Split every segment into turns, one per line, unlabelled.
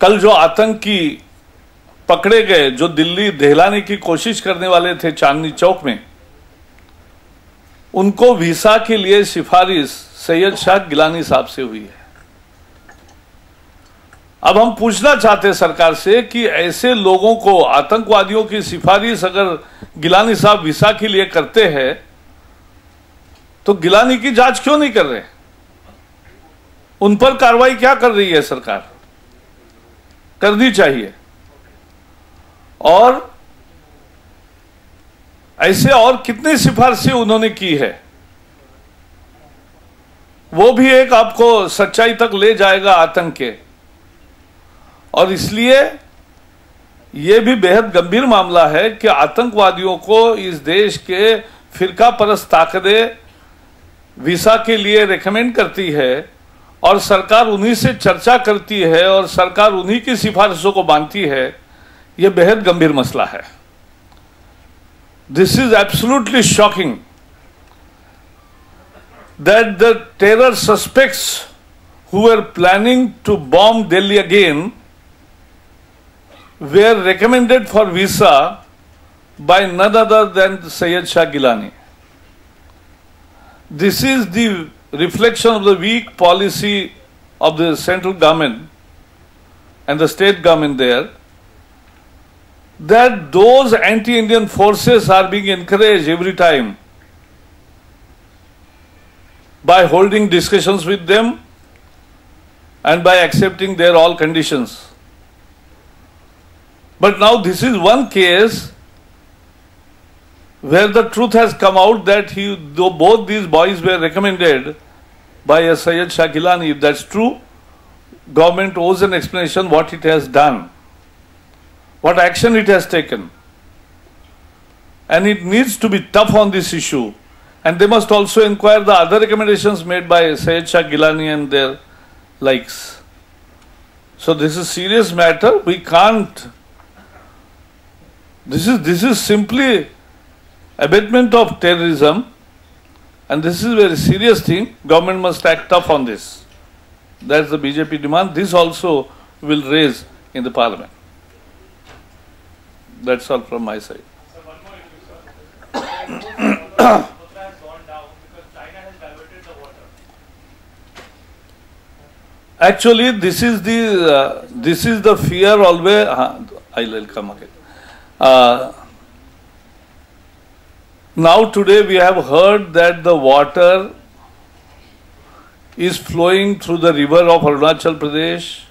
कल जो आतंकी पकड़े गए, जो दिल्ली दहलाने की कोशिश करने वाले थे चांदनी चौक में, उनको वीसा के लिए सिफारिश सैयद शाह गिलानी साहब से हुई है। अब हम पूछना चाहते हैं सरकार से कि ऐसे लोगों को, आतंकवादियों की सिफारिश अगर गिलानी साहब वीसा के लिए करते हैं तो गिलानी की जांच क्यों नहीं कर रहे? उन पर कार्रवाई क्या कर रही है सरकार? करनी चाहिए। और ऐसे और कितनी सिफारिशें उन्होंने की है, वो भी एक आपको सच्चाई तक ले जाएगा आतंक के। और इसलिए यह भी बेहद गंभीर मामला है कि आतंकवादियों को इस देश के फिरका परस्त ताकतें वीसा के लिए रेकमेंड करती है और सरकार उन्हीं से चर्चा करती है और सरकार उन्हीं की सिफारिशों को मानती है। यह बेहद गंभीर मसला है। This is absolutely shocking that the terror suspects who were planning to bomb Delhi again were recommended for visa by none other than Syed Shah Gilani. This is the reflection of the weak policy of the central government and the state government there, that those anti-Indian forces are being encouraged every time by holding discussions with them and by accepting their all conditions. But now this is one case where the truth has come out that though both these boys were recommended by a Syed Shah Gilani. If that's true, government owes an explanation what it has done, what action it has taken. And it needs to be tough on this issue. And they must also inquire the other recommendations made by Syed Shah Gilani and their likes. So this is a serious matter. We can't. This is simply abatement of terrorism, and this is a very serious thing. Government must act tough on this. That's the BJP demand. This also will raise in the parliament. That's all from my side.
So one more issue, sir. Brahmaputra has gone down because China has diverted the water.
Actually, this is the fear always. I'll come again. Now today we have heard that the water is flowing through the river of Arunachal Pradesh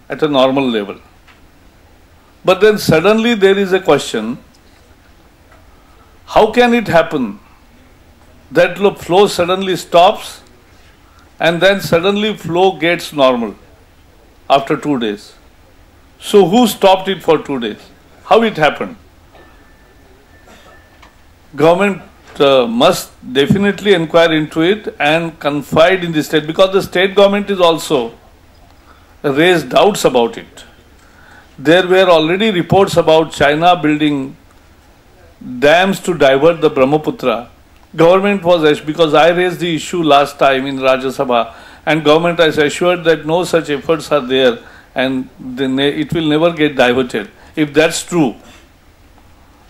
at a normal level. But then suddenly there is a question, how can it happen that the flow suddenly stops and then suddenly flow gets normal after 2 days? So who stopped it for 2 days? How it happened? Government must definitely inquire into it and confide in the state, because the state government is also raised doubts about it. There were already reports about China building dams to divert the Brahmaputra. Government was, because I raised the issue last time in Rajya Sabha, and government has assured that no such efforts are there and it will never get diverted. If that's true,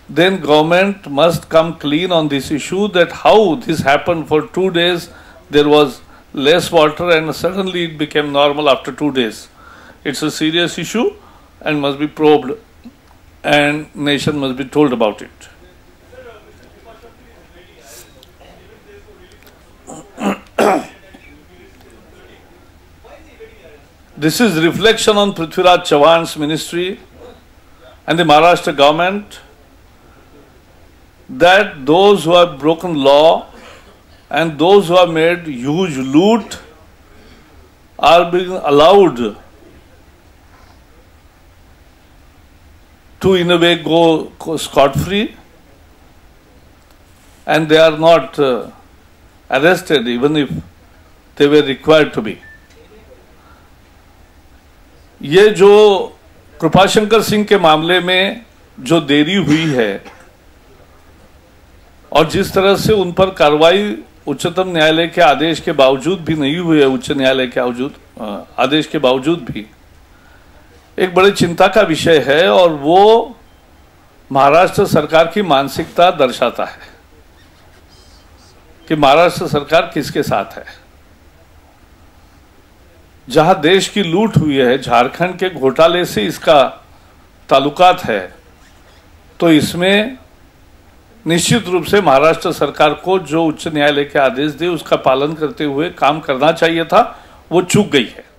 then government must come clean on this issue, that how this happened. For 2 days there was less water and suddenly it became normal after 2 days. It's a serious issue and must be probed, and nation must be told about it. This is reflection on Prithviraj Chauhan's ministry and the Maharashtra government, that those who have broken law and those who have made huge loot are being allowed to in a way go scot-free, and they are not arrested even if they were required to be. ये जो कृपाशंकर सिंह के मामले में जो देरी हुई है और जिस तरह से उन पर कार्रवाई उच्चतम न्यायालय के आदेश के बावजूद भी नहीं हुई है, उच्च न्यायालय के आदेश के बावजूद भी, एक बड़ी चिंता का विषय है और वो महाराष्ट्र सरकार की मानसिकता दर्शाता है कि महाराष्ट्र सरकार किसके साथ है। जहां देश की लूट हुई है, झारखंड के घोटाले से इसका ताल्लुकात है, तो इसमें निश्चित रूप से महाराष्ट्र सरकार को जो उच्च न्यायालय के आदेश दिए उसका पालन करते हुए काम करना चाहिए था, वो चूक गई है।